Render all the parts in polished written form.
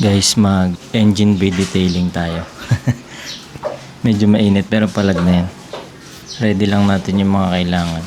Guys, mag engine bay detailing tayo. Medyo mainit pero palag na yan. Ready lang natin yung mga kailangan.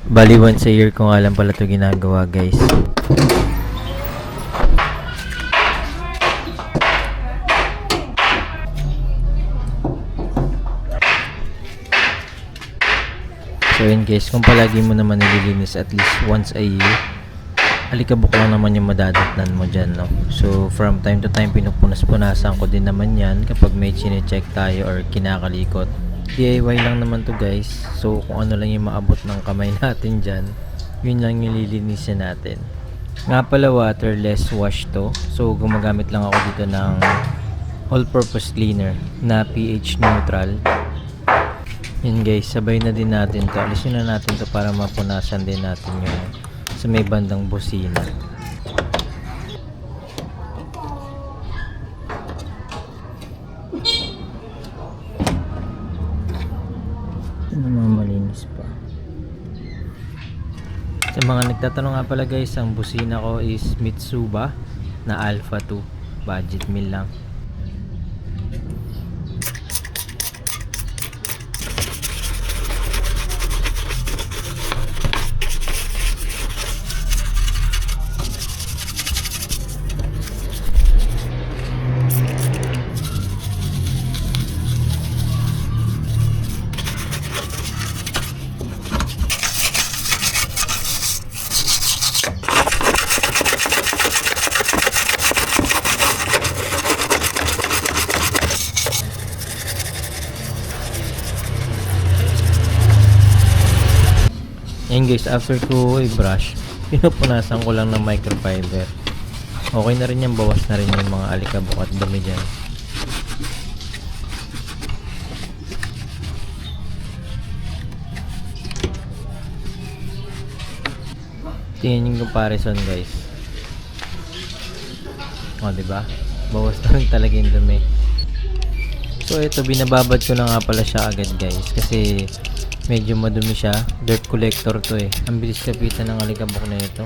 Bali once a year ko nga lang pala ito ginagawa, guys. So yun guys, kung palagi mo naman nililinis at least once a year, alikabok lang naman yung madadatnan mo dyan, no? So from time to time, pinupunas-punasan ko din naman yan kapag may chine-check tayo or kinakalikot. DIY lang naman to guys. So kung ano lang yung maabot ng kamay natin dyan, yun lang yung lilinisin natin. Nga pala, waterless wash to. So gumagamit lang ako dito ng all-purpose cleaner na pH neutral. Yun guys, sabay na din natin to. Alisin na natin to para mapunasan din natin yung sa may bandang busina. Ito naman malinis pa. Sa mga nagtatanong nga pala guys, ang busina ko is Mitsuba na Alpha 2. Budget meal lang. Ayan guys, after ko i-brush, pinupunasan ko lang ng microfiber. Okay na rin yan, bawas na rin yung mga alikabok at dumi dyan. Tingnan yung comparison guys. O diba? Bawas na rin talaga yung dumi. So ito, binababad ko na nga pala siya agad guys, kasi medyo madumi siya. Dirt collector to eh. Ang bilis kapitan ng alikabok na ito.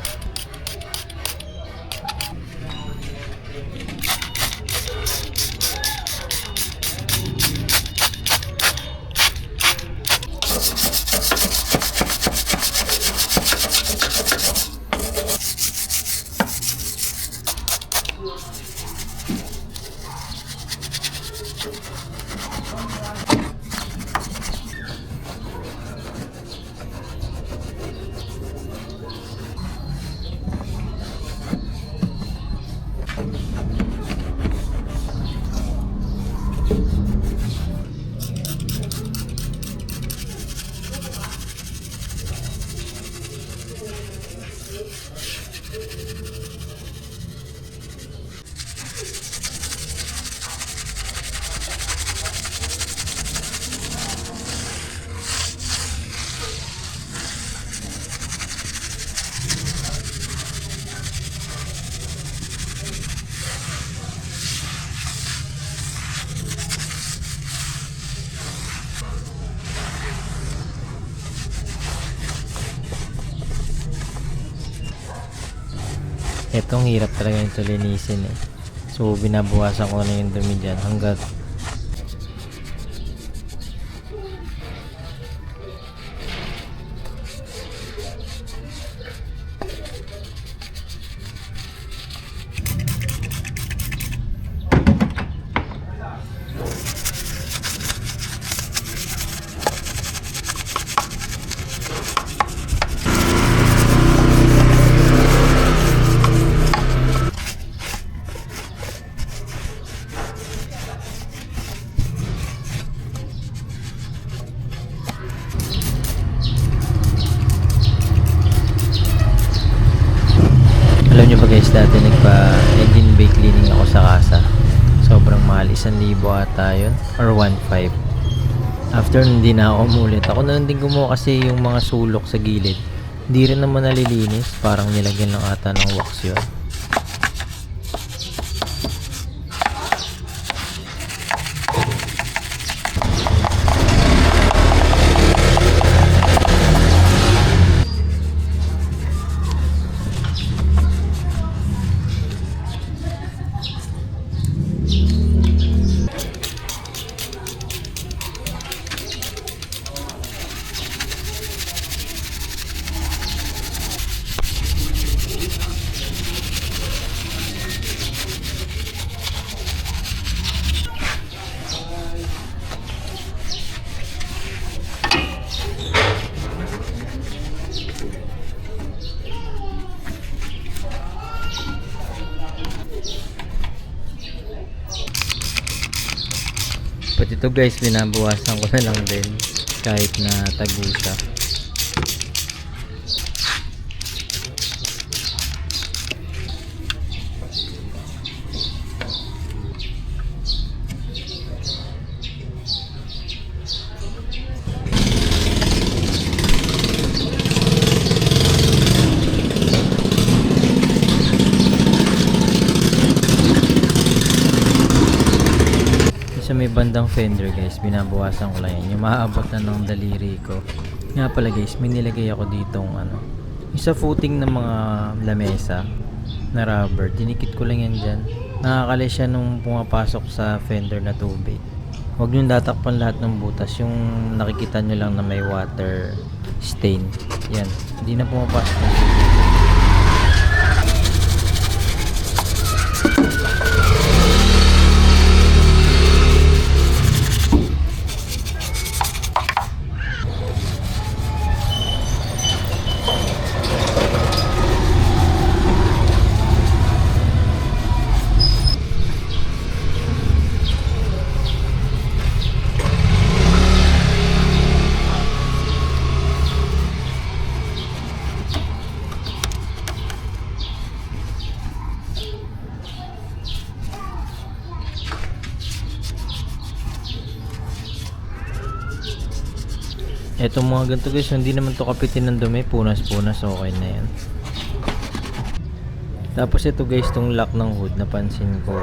Itong hirap talaga nito linisin eh. So binabawasan ko na yung dumi dyan hanggat alam nyo ba guys, dati nagpa engine bay cleaning ako sa kasa. Sobrang mahal, 1,000 ata yun or 1,500. After hindi na ako umulit, ako na lang din gumawa kasi yung mga sulok sa gilid hindi rin naman nalilinis, parang nilagyan lang ata ng wax yun. Ito guys, binabawasan ko na lang din kahit na tago siya. Sa may bandang fender guys, binabawasan ko lang yan, yung maaabot na ng daliri ko. Nga pala guys, may nilagay ako ditong isa footing ng mga lamesa na rubber, dinikit ko lang yan dyan. Nakakali siya nung pumapasok sa fender na tubig. Huwag nyo tatakpan lahat ng butas, yung nakikita nyo lang na may water stain, yan, hindi na pumapasok ng tubig. Etong mga ganito guys, hindi naman to kapitin ng dumi, punas-punas, okay na yan. Tapos ito guys, tong lock ng hood, napansin ko,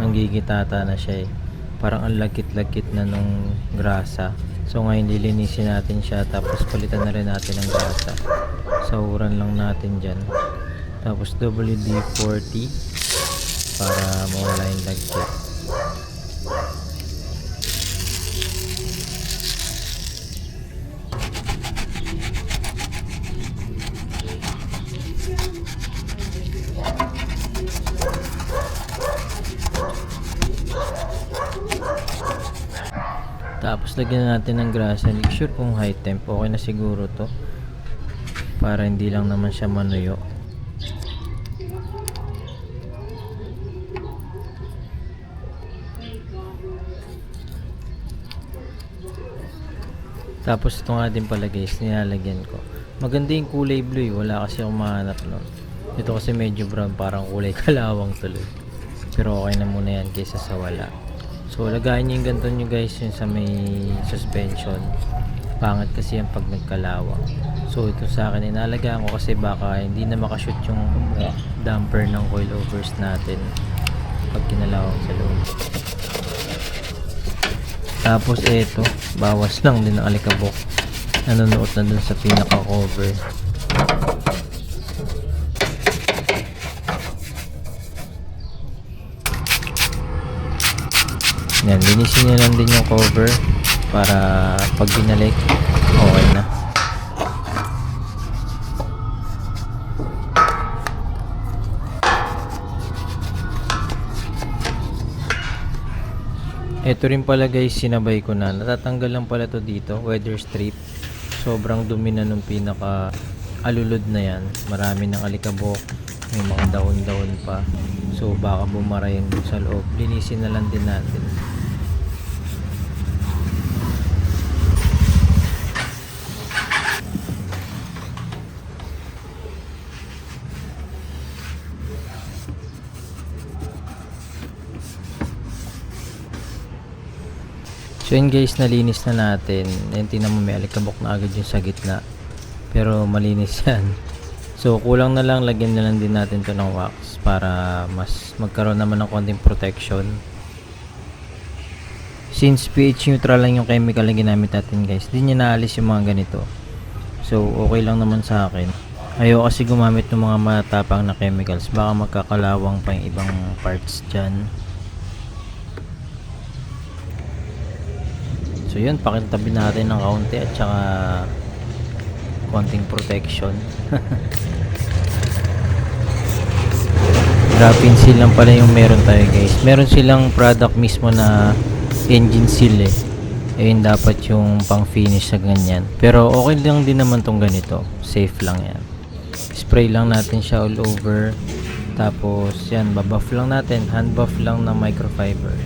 nanggigitata na siya eh. Parang ang lagkit-lagkit na nung grasa. So ngayon lilinisin natin siya, tapos palitan na rin natin ang grasa. Sahuran lang natin dyan. Tapos WD-40 para mawala yung lagkit. Tapos lagyan natin ng grasa. Make sure kung high temp, okay na siguro to, para hindi lang naman siya manuyo. Tapos ito nga din pala guys, nilalagyan ko. Maganda yung kulay blue, wala kasi akong mahanap nun. Ito kasi medyo brown, parang kulay kalawang tuloy. Pero okay na muna yan kaysa sa wala. So lagayan nyo yung ganito nyo guys, yung sa may suspension. Pangat kasi yan pag nagkalawang. So ito sa akin, inalagaan ko kasi baka hindi na makashoot yung damper ng coilovers natin pag kinalawang sa loob. Tapos ito, bawas lang din ang alikabok. Nanonood na dun sa pinaka cover. Yan, linisin nyo lang din yung cover para pag binalik, okay na. Ito rin pala guys, sinabay ko na. Natatanggal lang pala to dito, weather strip. Sobrang dumi na nung pinaka alulod na yan. Marami ng alikabok, may mga dahon-dahon pa. So baka bumara yun sa loob. Linisin na lang din natin. So yun guys, nalinis na natin. Yan, tingnan mo, may alikabok na agad yung sa gitna. Pero malinis yan. So kulang na lang, lagyan na lang din natin to ng wax para mas magkaroon naman ng konting protection. Since pH neutral lang yung chemical na ginamit natin guys, di niya naalis yung mga ganito. So okay lang naman sa akin. Ayoko kasi gumamit ng mga matapang na chemicals, baka magkakalawang pa yung ibang parts dyan. So yun, pakintabi natin ng kaunti at saka konting protection. Graphene seal lang pala yung meron tayo guys. Meron silang product mismo na engine seal eh. Ayun dapat yung pang finish sa ganyan. Pero okay lang din naman tong ganito. Safe lang yan. Spray lang natin siya all over. Tapos yan, babuff lang natin. Hand buff lang ng microfiber.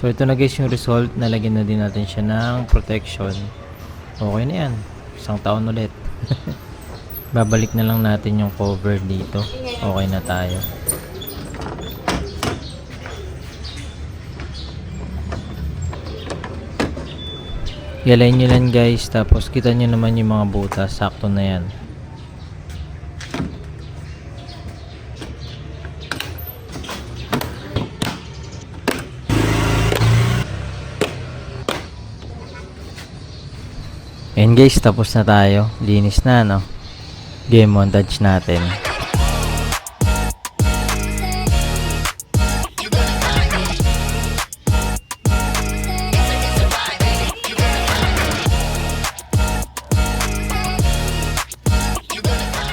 So ito na guys yung result, nalagyan na din natin siya ng protection. Okay na yan, isang taon ulit. Babalik na lang natin yung cover dito, okay na tayo. I-align nyo lang guys, tapos kita nyo naman yung mga butas, sakto na yan. Ayan guys, tapos na tayo. Linis na, no? Game montage natin.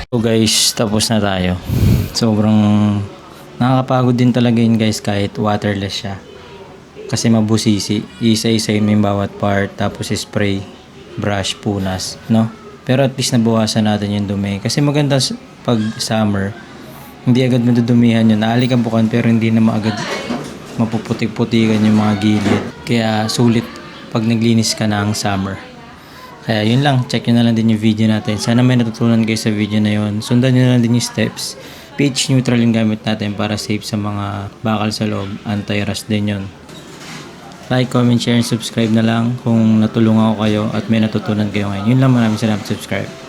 So guys, tapos na tayo. Sobrang nakakapagod din talaga yun guys kahit waterless siya. Kasi mabusisi. Isa-isayin mo yung bawat part, tapos spray, brush, punas, no? Pero at least nabawasan natin yung dumi. Kasi maganda pag summer, hindi agad madudumihan yun. Naalikabukan pero hindi na agad mapuputik-putikan yung mga gilid. Kaya sulit pag naglinis ka ng summer. Kaya yun lang, check nyo na lang din yung video natin. Sana may natutunan kayo sa video na yun. Sundan nyo na lang din yung steps. PH neutral yung gamit natin para safe sa mga bakal sa loob. Anti-rust din yun. Like, comment, share, and subscribe na lang kung natulungan ko kayo at may natutunan kayo ngayon. Yun lang, maraming salamat, subscribe.